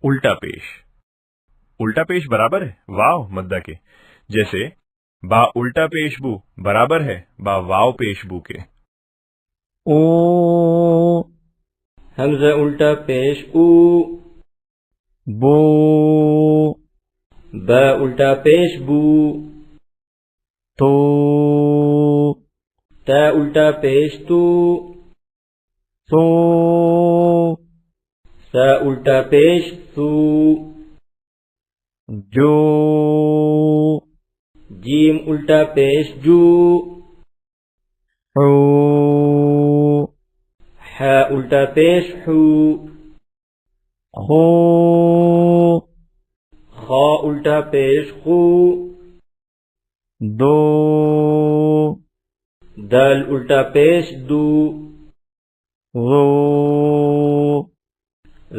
الٹا پیش. الٹا پیش برابر ہے واو مدہ کے، جیسے با الٹا پیش بو برابر ہے با واو پیش بو کے. او حمزہ الٹا پیش او. بو با الٹا پیش بو. تو تا الٹا پیش تو. سو سا الٹا پیش سو. جو جیم الٹا پیش جو. حو حا الٹا پیش حو. خو خا الٹا پیش خو. دو دال الٹا پیش دو. ذو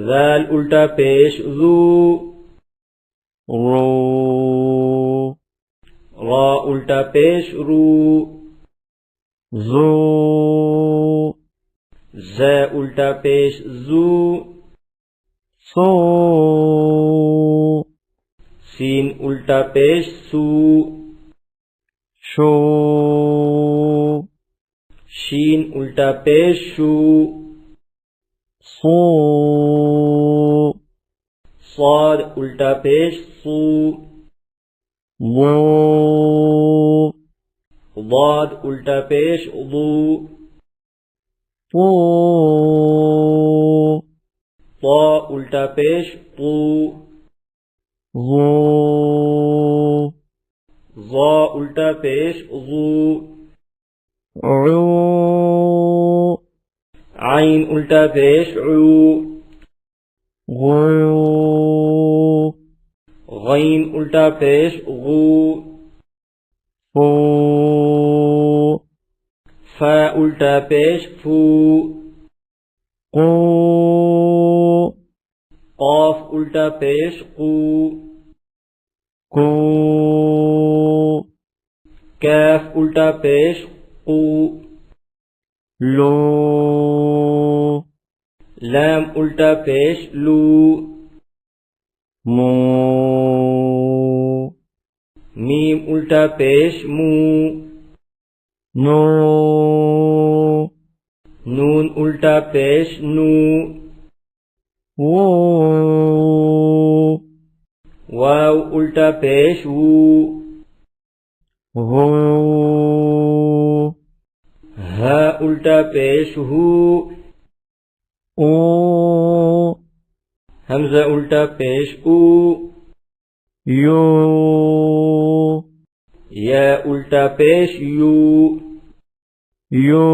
ذال الٹا پیش ذو. رو را الٹا پیش رو. زو زا الٹا پیش زو. سو سین الٹا پیش سو. شو شین الٹا پیش شو. سو صاد الٹا پیش سو. ضو ضاد الٹا پیش ضو. طو طا الٹا پیش طو. ظو ظا الٹا پیش ظو. عو عین الٹا پیش عو. غو غین الٹا پیش غو. فو فا الٹا پیش فو. قو قاف الٹا پیش قو. کو کاف الٹا پیش قو. لو لام الٹا پیش لو. مو میم الٹا پیش مو. نو نون الٹا پیش نو. وو واو الٹا پیش وو. ہو ہا الٹا پیش ہو. او حمزہ الٹا پیش او. یو یا الٹا پیش یو. یو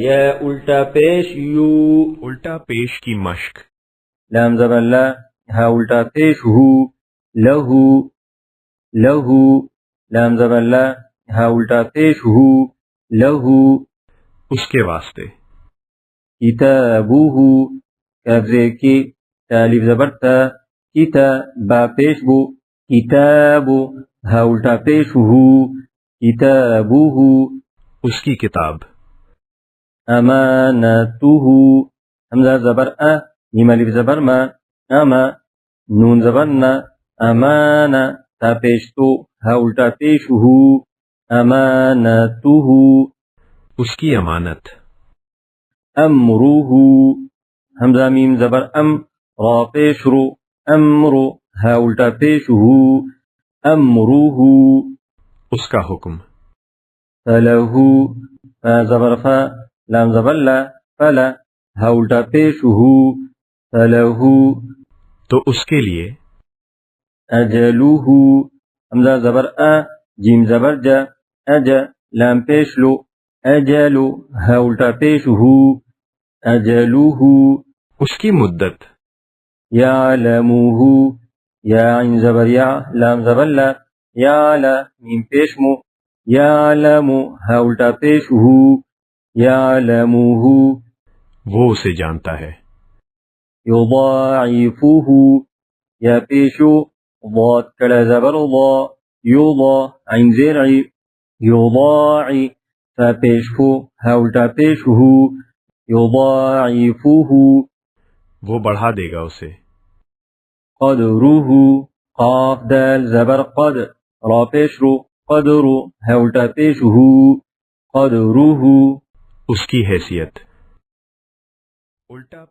یا الٹا پیش یو. الٹا پیش کی مشق. لام زبر لا. ہا الٹا پیش ہو. لہو. لہو. لام زبر لا. ہا الٹا پیش ہو. لہو. اس کے واسطے. کتابوہ. کافزے کی تالیف زبر تا. کتا با پیش بو. کتابو. ہا الٹا پیش ہو. کتابوہ. اس کی کتاب. امانتوہ. حمزہ زبر ا. میم الف زبر ما. اما. نون زبر نا. امانا. تا پیش تو. ہا الٹا پیش ہو. امانتوہ. اس کی امانت. امروہ. حمزہ میم زبر ام. را پیش رو. امرو. ہا الٹا پیش ہو. امروہ. اس کا حکم. فلہو. فا زبر فا. لام زبر لا. فلا. ہا الٹا پیش ہو. فلہو. تو اس کے لیے. اجلوہ. حمزہ زبر ا. جیم زبر جا. اجا. لام پیش لو. اجلو. ہا الٹا پیش ہو. اجلوہ. اس کی مدت. یعلموہ. یا عین زبر یا. لام زبر لا. یعلا. میم پیش مو. یعلمو. ہا الٹا پیش ہو. یعلموہ. وہ اسے جانتا ہے. یضاعفوہ. یا پیشو. ضاد کڑا زبر ضا. یضا. عین زیر عی. یضاعی. فا پیش فو. ہا الٹا پیش ہو. یضاعفوہ. وہ بڑھا دے گا اسے. قدره قاف دال زبر قد را پیش رو قدر ہے الٹا پیش ہو قدره اس کی حیثیت. الٹا